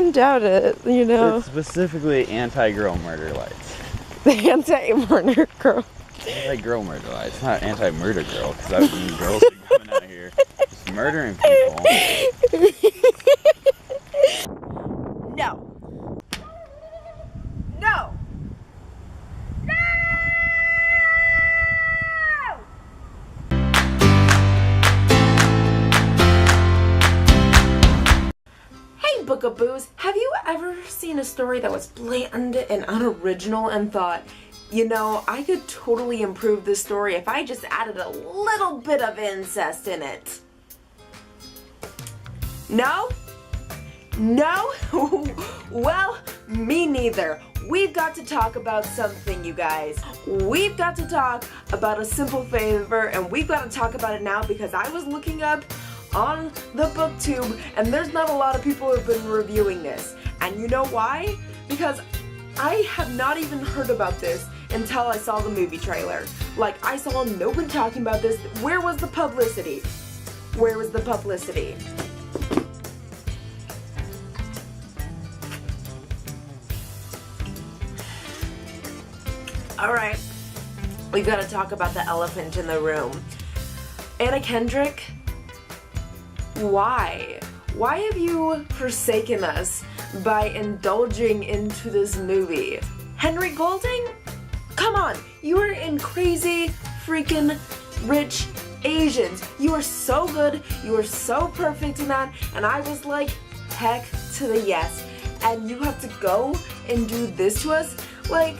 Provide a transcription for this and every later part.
wouldn't doubt it, you know. It's specifically anti-girl murder lights. The anti-murder girl. Anti-girl murder lights, not anti-murder girl, because that would mean girls are coming out here just murdering people. No. No. No! Hey, Bookaboos, have you ever seen a story that was bland and unoriginal and thought, you know, I could totally improve this story if I just added a little bit of incest in it? No? No? Well, me neither. We've got to talk about something, you guys. We've got to talk about a simple favor, and we've got to talk about it now because I was looking up on the booktube and there's not a lot of people who have been reviewing this. And you know why? Because I have not even heard about this until I saw the movie trailer. Like, I saw nobody talking about this. Where was the publicity? Where was the publicity? Alright, we've got to talk about the elephant in the room. Anna Kendrick, why? Why have you forsaken us by indulging into this movie? Henry Golding? Come on, you are in Crazy Freaking Rich Asians. You are so good, you are so perfect in that, and I was like, heck to the yes. And you have to go and do this to us? Like,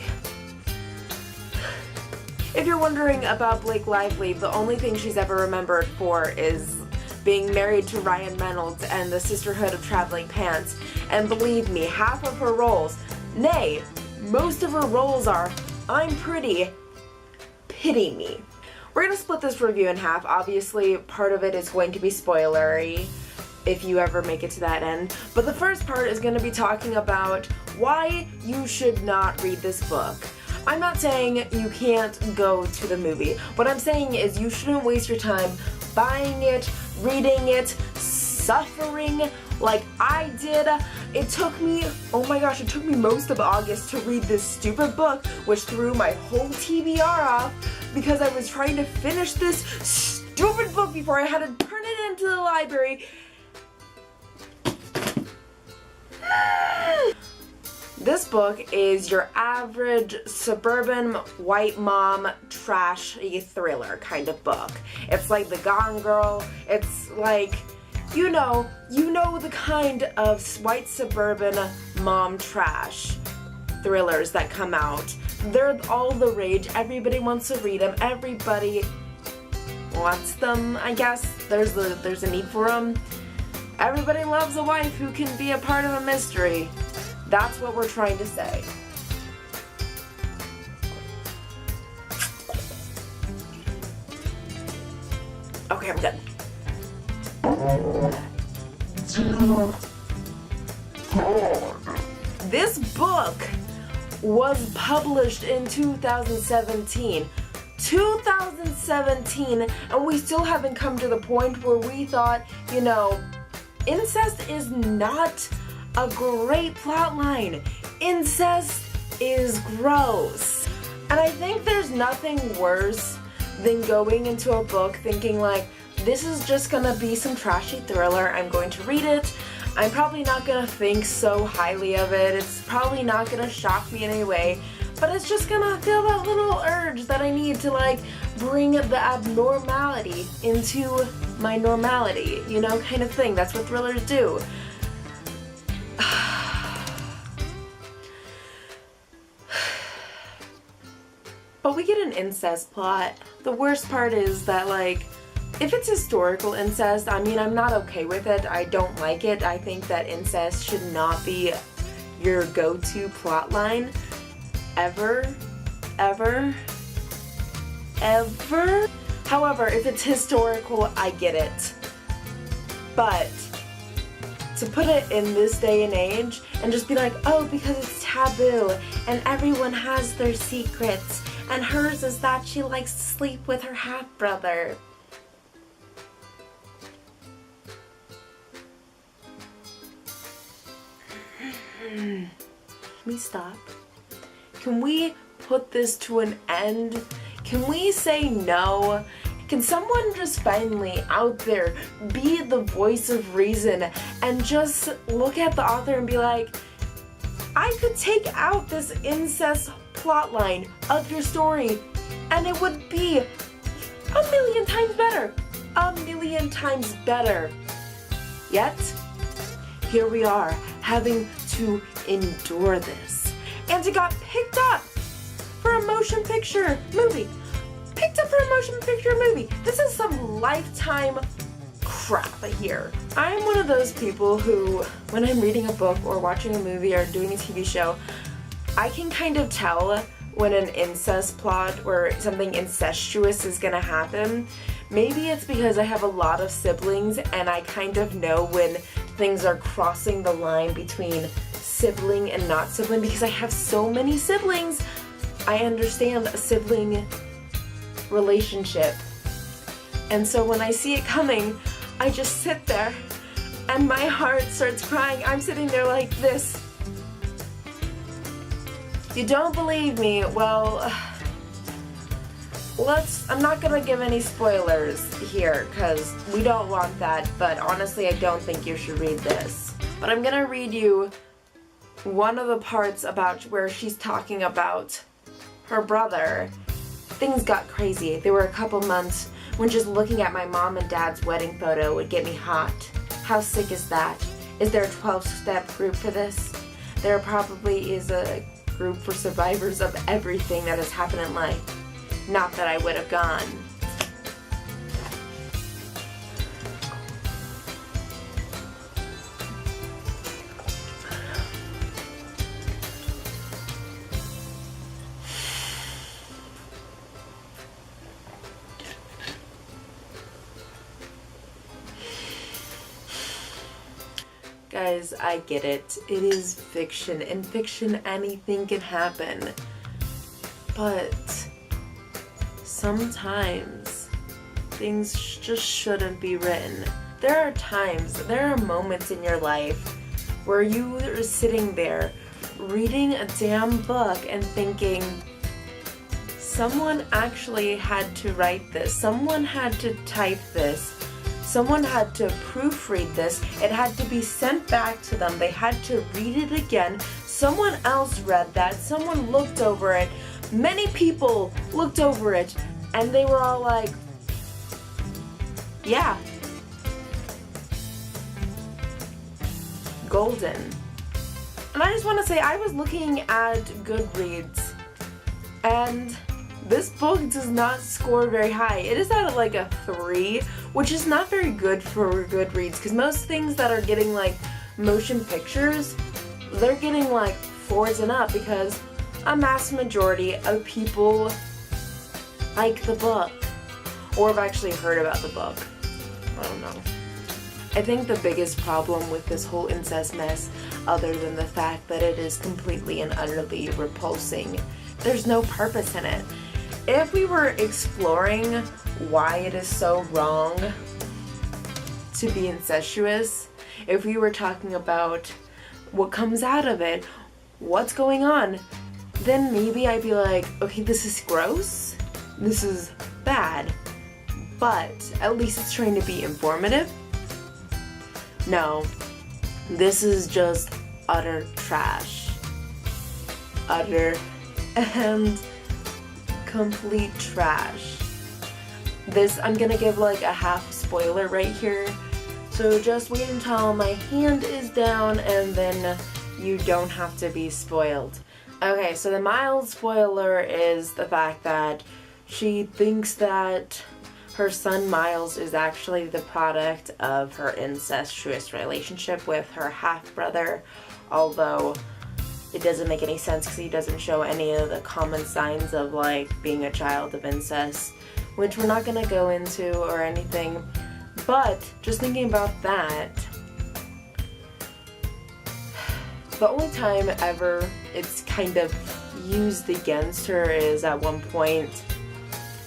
if you're wondering about Blake Lively, the only thing she's ever remembered for is being married to Ryan Reynolds and the Sisterhood of Traveling Pants. And believe me, half of her roles, nay, most of her roles are, I'm pretty, pity me. We're gonna split this review in half. Obviously, part of it is going to be spoilery if you ever make it to that end. But the first part is gonna be talking about why you should not read this book. I'm not saying you can't go to the movie. What I'm saying is you shouldn't waste your time buying it, reading it, suffering like I did. It took me, oh my gosh, it took me most of August to read this stupid book, which threw my whole TBR off because I was trying to finish this stupid book before I had to turn it into the library. This book is your average suburban white mom trashy thriller kind of book. It's like The Gone Girl. It's like, you know the kind of white suburban mom trash thrillers that come out. They're all the rage. Everybody wants to read them. Everybody wants them, I guess. There's a need for them. Everybody loves a wife who can be a part of a mystery. That's what we're trying to say. Okay, I'm good. This book was published in 2017. 2017, and we still haven't come to the point where we thought, you know, incest is not a great plot line. Incest is gross. And I think there's nothing worse than going into a book thinking like, this is just gonna be some trashy thriller, I'm going to read it, I'm probably not gonna think so highly of it, it's probably not gonna shock me in any way, but it's just gonna feel that little urge that I need to like bring the abnormality into my normality, you know, kind of thing. That's what thrillers do. But we get an incest plot. The worst part is that, like, if it's historical incest, I mean, I'm not okay with it. I don't like it. I think that incest should not be your go-to plot line. Ever. Ever. Ever. However, if it's historical, I get it. But to put it in this day and age and just be like, oh, because it's taboo and everyone has their secrets and hers is that she likes to sleep with her half-brother. Can we stop? Can we put this to an end? Can we say no? Can someone just finally out there be the voice of reason and just look at the author and be like, I could take out this incest plotline of your story and it would be a million times better. A million times better. Yet, here we are having to endure this. And it got picked up for a motion picture movie. This is some Lifetime crap here. I'm one of those people who, when I'm reading a book or watching a movie or doing a TV show, I can kind of tell when an incest plot or something incestuous is gonna happen. Maybe it's because I have a lot of siblings and I kind of know when things are crossing the line between sibling and not sibling because I have so many siblings. I understand a sibling relationship. And so when I see it coming, I just sit there and my heart starts crying. I'm sitting there like this. You don't believe me? Well, I'm not gonna give any spoilers here because we don't want that, but honestly I don't think you should read this. But I'm gonna read you one of the parts about where she's talking about her brother. Things got crazy. There were a couple months when just looking at my mom and dad's wedding photo would get me hot. How sick is that? Is there a 12-step group for this? There probably is a group for survivors of everything that has happened in life. Not that I would have gone. Guys, I get it. It is fiction. In fiction, anything can happen. But sometimes things just shouldn't be written. There are moments in your life where you are sitting there reading a damn book and thinking, someone actually had to write this. Someone had to type this. Someone had to proofread this. It had to be sent back to them. They had to read it again. Someone else read that. Someone looked over it. Many people looked over it. And they were all like, yeah. Golden. And I just want to say, I was looking at Goodreads. And this book does not score very high. It is at like a 3, which is not very good for Goodreads because most things that are getting like motion pictures, they're getting like 4s and up because a mass majority of people like the book or have actually heard about the book. I don't know. I think the biggest problem with this whole incest mess, other than the fact that it is completely and utterly repulsing, there's no purpose in it. If we were exploring why it is so wrong to be incestuous, if we were talking about what comes out of it, what's going on, then maybe I'd be like, okay, this is gross, this is bad, but at least it's trying to be informative. No, this is just utter trash. Utter and complete trash. This, I'm gonna give like a half spoiler right here, so just wait until my hand is down and then you don't have to be spoiled. Okay, so the mild spoiler is the fact that she thinks that her son Miles is actually the product of her incestuous relationship with her half-brother, although it doesn't make any sense because he doesn't show any of the common signs of like being a child of incest, which we're not going to go into or anything. But just thinking about that, the only time ever it's kind of used against her is at one point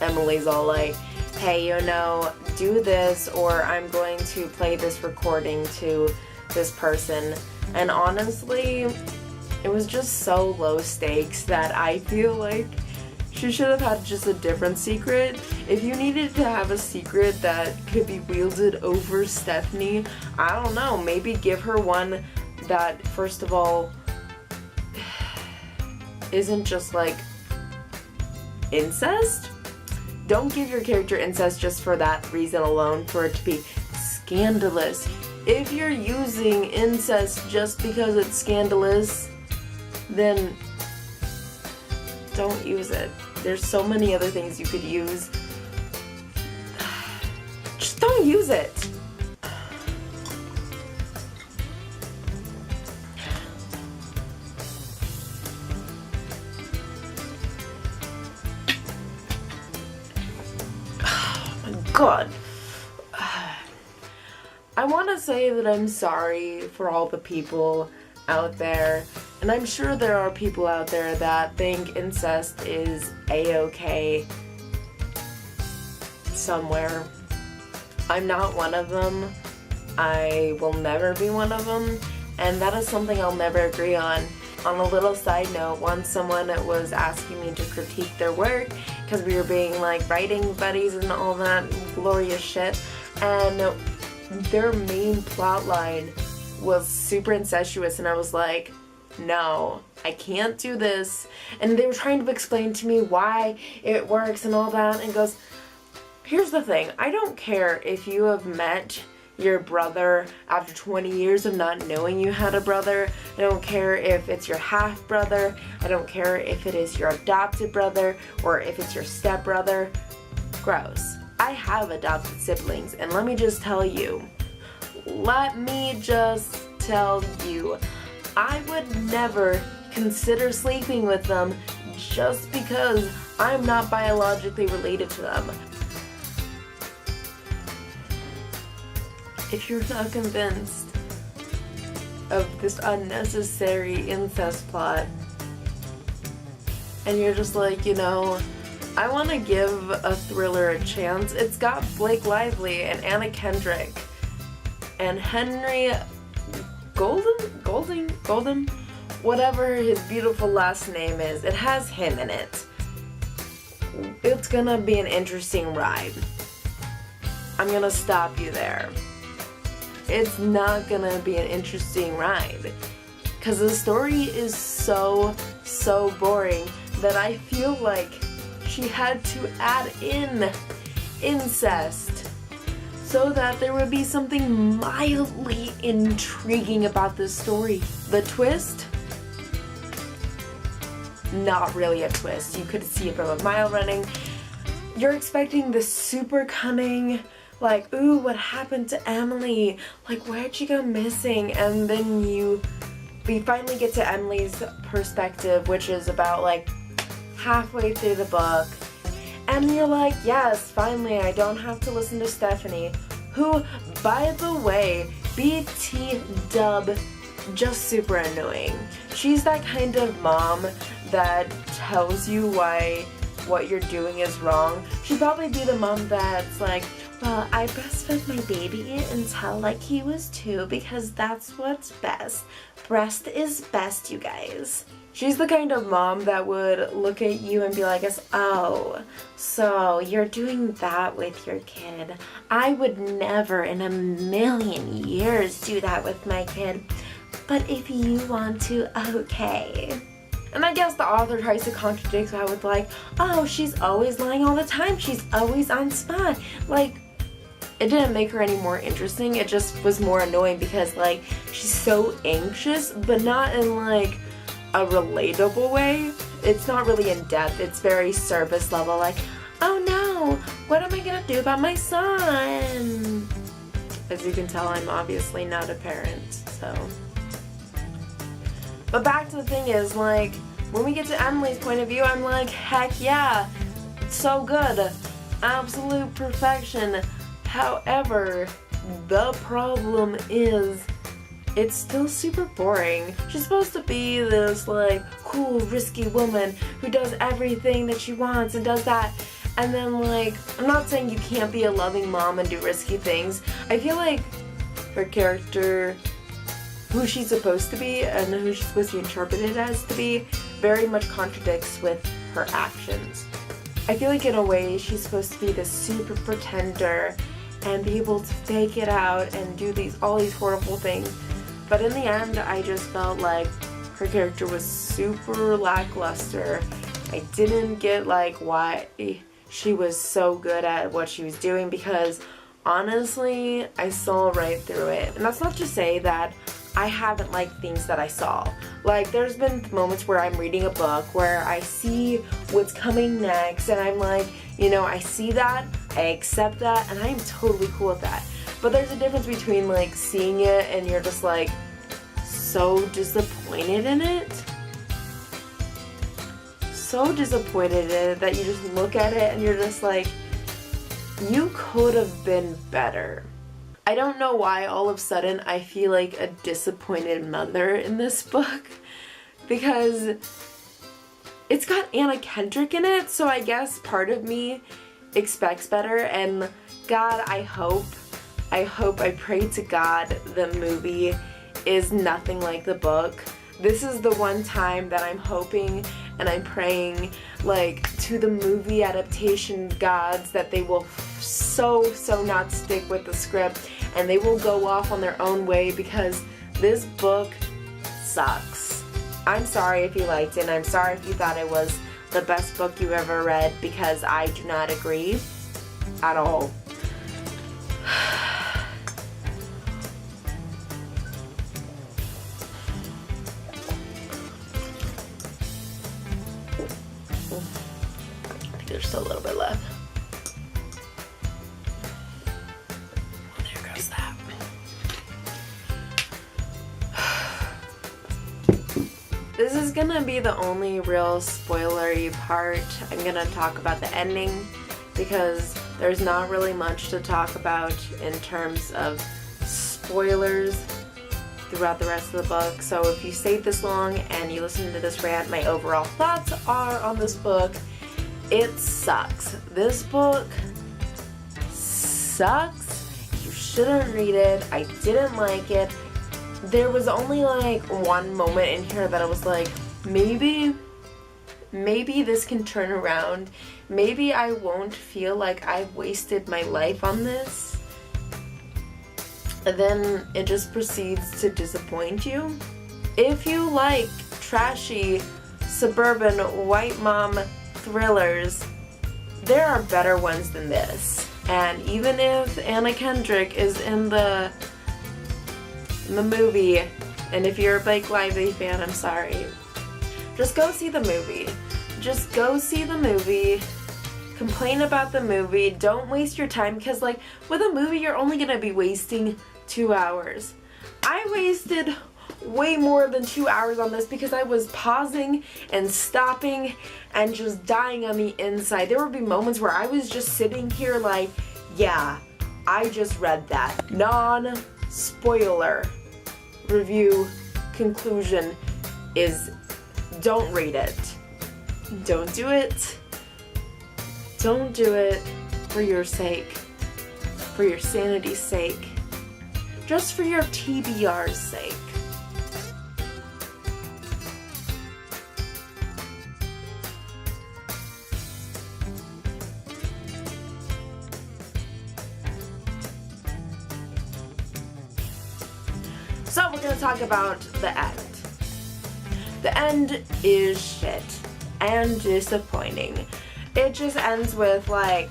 Emily's all like, hey, you know, do this or I'm going to play this recording to this person. And honestly, it was just so low stakes that I feel like she should have had just a different secret. If you needed to have a secret that could be wielded over Stephanie, I don't know, maybe give her one that, first of all, isn't just like incest. Don't give your character incest just for that reason alone, for it to be scandalous. If you're using incest just because it's scandalous, then don't use it. There's so many other things you could use. Just don't use it. Oh my god. I want to say that I'm sorry for all the people out there, and I'm sure there are people out there that think incest is a-okay somewhere. I'm not one of them. I will never be one of them, and that is something I'll never agree on. On a little side note, once someone was asking me to critique their work because we were being like writing buddies and all that glorious shit, and their main plot line was super incestuous, and I was like, no, I can't do this. And they were trying to explain to me why it works and all that, and goes, here's the thing, I don't care if you have met your brother after 20 years of not knowing you had a brother. I don't care if it's your half brother. I don't care if it is your adopted brother or if it's your stepbrother. Gross. I have adopted siblings, and let me just tell you, I would never consider sleeping with them just because I'm not biologically related to them. If you're not convinced of this unnecessary incest plot, and you're just like, you know, I want to give a thriller a chance. It's got Blake Lively and Anna Kendrick and Henry Golden, whatever his beautiful last name is. It has him in it. It's gonna be an interesting ride. I'm gonna stop you there. It's not gonna be an interesting ride, because the story is so boring that I feel like she had to add in incest so that there would be something mildly intriguing about this story. The twist? Not really a twist. You could see it from a mile running. You're expecting this super cunning, like, ooh, what happened to Emily? Like, where'd she go missing? And then we finally get to Emily's perspective, which is about like halfway through the book. And you're like, yes, finally, I don't have to listen to Stephanie, who, by the way, BT dub, just super annoying. She's that kind of mom that tells you why what you're doing is wrong. She'd probably be the mom that's like, well, I breastfed my baby until like he was 2 because that's what's best. Breast is best, you guys. She's the kind of mom that would look at you and be like, oh, so you're doing that with your kid. I would never in a million years do that with my kid. But if you want to, okay. And I guess the author tries to contradict that with like, oh, she's always lying all the time. She's always on spot. Like, it didn't make her any more interesting. It just was more annoying because like, she's so anxious, but not in like a relatable way. It's not really in depth. It's very surface level, like, oh no, what am I gonna do about my son? As you can tell, I'm obviously not a parent, so. But back to the thing is, like, when we get to Emily's point of view, I'm like, heck yeah, so good, absolute perfection. However, the problem is, it's still super boring. She's supposed to be this, like, cool, risky woman who does everything that she wants and does that. And then, like, I'm not saying you can't be a loving mom and do risky things. I feel like her character who she's supposed to be and who she's supposed to be interpreted as to be very much contradicts with her actions. I feel like in a way she's supposed to be this super pretender and be able to fake it out and do all these horrible things. But in the end, I just felt like her character was super lackluster. I didn't get like why she was so good at what she was doing, because honestly, I saw right through it. And that's not to say that I haven't liked things that I saw. Like, there's been moments where I'm reading a book where I see what's coming next and I'm like, you know, I see that, I accept that, and I am totally cool with that. But there's a difference between like seeing it and you're just like so disappointed in it. So disappointed in it that you just look at it and you're just like, you could have been better. I don't know why all of a sudden I feel like a disappointed mother in this book, because it's got Anna Kendrick in it, so I guess part of me expects better, and God, I pray to God the movie is nothing like the book. This is the one time that I'm hoping and I'm praying like to the movie adaptation gods that they will so not stick with the script and they will go off on their own way, because this book sucks. I'm sorry if you liked it, and I'm sorry if you thought it was the best book you ever read, because I do not agree at all. I think there's still a little bit left. Well, there goes that. This is gonna be the only real spoilery part. I'm gonna talk about the ending because there's not really much to talk about in terms of spoilers throughout the rest of the book. So if you stayed this long and you listened to this rant, my overall thoughts are on this book: it sucks. This book sucks. You shouldn't read it. I didn't like it. There was only like one moment in here that I was like, maybe this can turn around. Maybe I won't feel like I've wasted my life on this. And then it just proceeds to disappoint you. If you like trashy, suburban, white mom thrillers, there are better ones than this. And even if Anna Kendrick is in the movie, and if you're a Blake Lively fan, I'm sorry. Just go see the movie. Just go see the movie. Complain about the movie. Don't waste your time, because like with a movie you're only gonna be wasting 2 hours. I wasted way more than 2 hours on this because I was pausing and stopping and just dying on the inside. There would be moments where I was just sitting here like, yeah, I just read that. Non-spoiler review conclusion is don't read it. Don't do it. Don't do it for your sake. For your sanity's sake. Just for your TBR's sake. So we're going to talk about the end. The end is shit and disappointing. It just ends with like,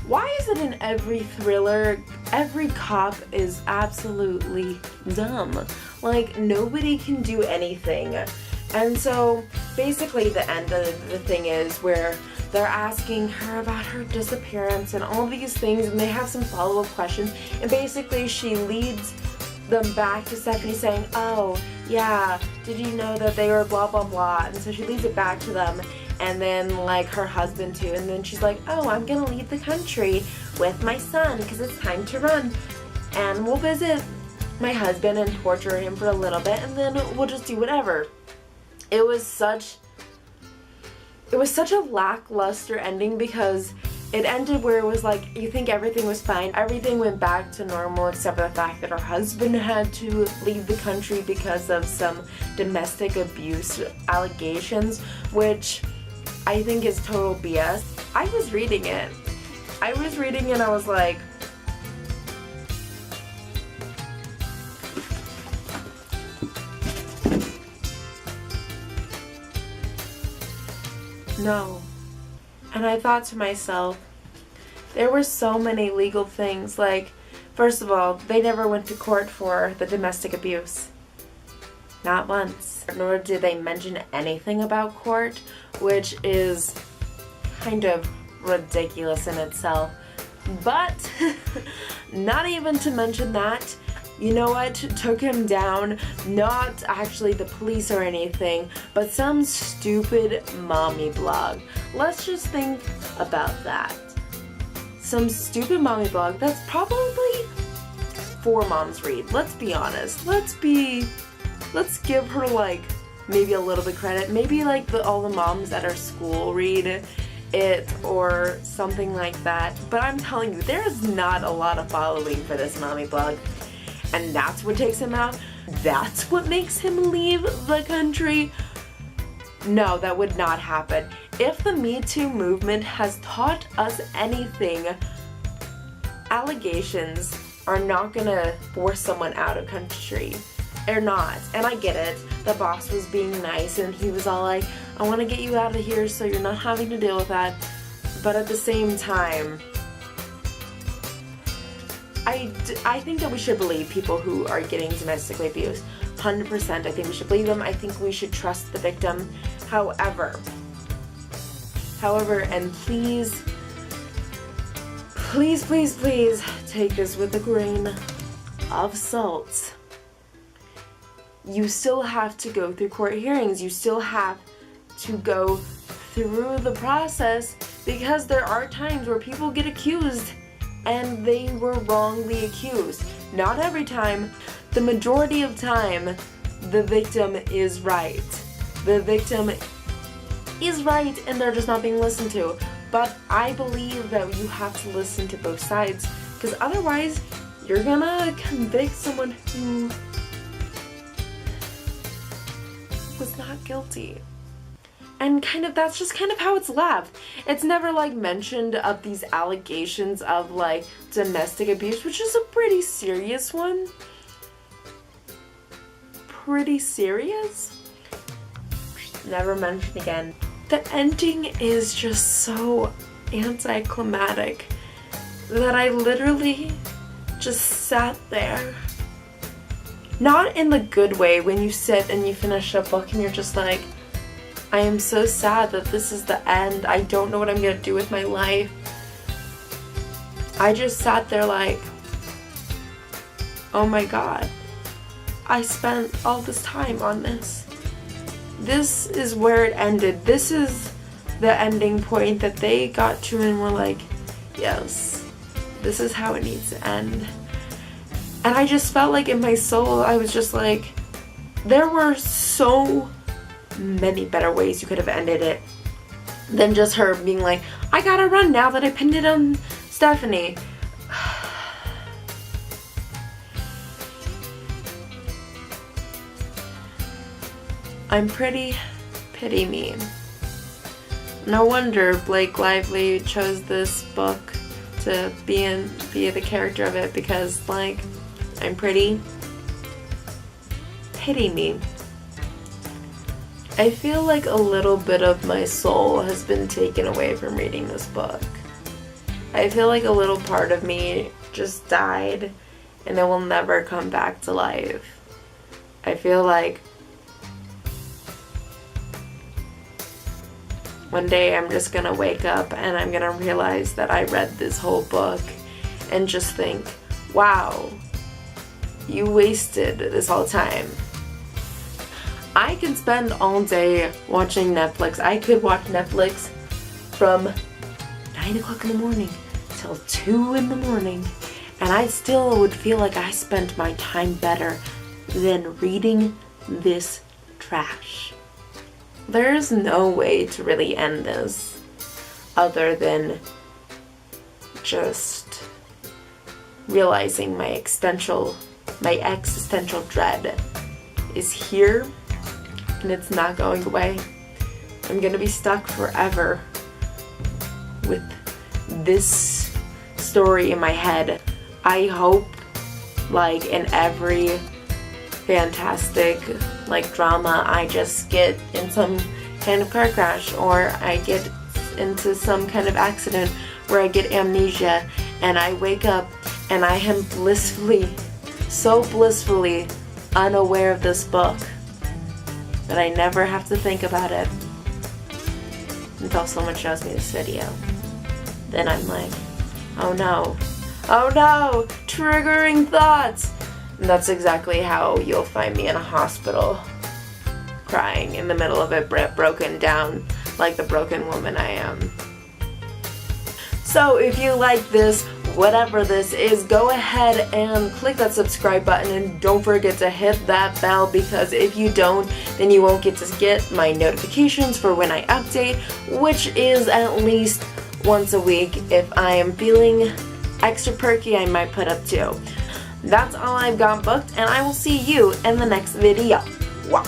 why is it in every thriller, every cop is absolutely dumb? Like, nobody can do anything. And so basically the end of the thing is where they're asking her about her disappearance and all these things, and they have some follow-up questions, and basically she leads them back to Stephanie saying, oh yeah, did you know that they were blah blah blah, and so she leads it back to them, and then like her husband too, and then she's like, oh, I'm gonna leave the country with my son because it's time to run, and we'll visit my husband and torture him for a little bit, and then we'll just do whatever. It was such a lackluster ending because It ended where it was like, you think everything was fine. Everything went back to normal except for the fact that her husband had to leave the country because of some domestic abuse allegations, which I think is total BS. I was reading it. I was like, no. And I thought to myself, there were so many legal things. Like, first of all, they never went to court for the domestic abuse. Not once. Nor did they mention anything about court, which is kind of ridiculous in itself. But, not even to mention that, you know what took him down? Not actually the police or anything, but some stupid mommy blog. Let's just think about that. Some stupid mommy blog that's probably for moms read. Let's be honest. Let's give her like maybe a little bit credit. Maybe like all the moms at our school read it or something like that. But I'm telling you, there's not a lot of following for this mommy blog. And that's what takes him out? That's what makes him leave the country? No, that would not happen. If the Me Too movement has taught us anything, allegations are not gonna force someone out of country. They're not. And I get it. The boss was being nice and he was all like, I want to get you out of here so you're not having to deal with that. But at the same time, I think that we should believe people who are getting domestically abused. 100%. I think we should believe them. I think we should trust the victim. However, and please take this with a grain of salt. You still have to go through court hearings. You still have to go through the process because there are times where people get accused and they were wrongly accused. Not every time. The majority of time, the victim is right. The victim is right and they're just not being listened to. But I believe that you have to listen to both sides because otherwise you're gonna convict someone who was not guilty. And that's just kind of how it's left. It's never like mentioned of these allegations of like domestic abuse, which is a pretty serious one. Pretty serious. Never mentioned again. The ending is just so anticlimactic that I literally just sat there. Not in the good way when you sit and you finish a book and you're just like, I am so sad that this is the end. I don't know what I'm gonna do with my life. I just sat there like, oh my god, I spent all this time on this. This is where it ended. This is the ending point that they got to and were like, yes, this is how it needs to end. And I just felt like in my soul, I was just like, there were so many better ways you could have ended it than just her being like, I gotta run now that I pinned it on Stephanie. I'm pretty mean. No wonder Blake Lively chose this book to be the character of it because, like, I'm pretty me. I feel like a little bit of my soul has been taken away from reading this book. I feel like a little part of me just died and it will never come back to life. I feel like one day I'm just gonna wake up and I'm gonna realize that I read this whole book and just think, wow, you wasted this whole time. I can spend all day watching Netflix. I could watch Netflix from 9 o'clock in the morning till 2 in the morning and I still would feel like I spent my time better than reading this trash. There's no way to really end this other than just realizing my existential dread is here, and it's not going away. I'm gonna be stuck forever with this story in my head. I hope, like in every fantastic like drama, I just get in some kind of car crash, or I get into some kind of accident where I get amnesia and I wake up and I am so blissfully unaware of this book that I never have to think about it until someone shows me this video. Then I'm like, oh no, triggering thoughts. And that's exactly how you'll find me in a hospital, crying in the middle of it, broken down like the broken woman I am. So if you like this, whatever this is, go ahead and click that subscribe button, and don't forget to hit that bell, because if you don't, then you won't get to get my notifications for when I update, which is at least once a week. If I am feeling extra perky, I might put up 2. That's all I've got booked, and I will see you in the next video. Wow.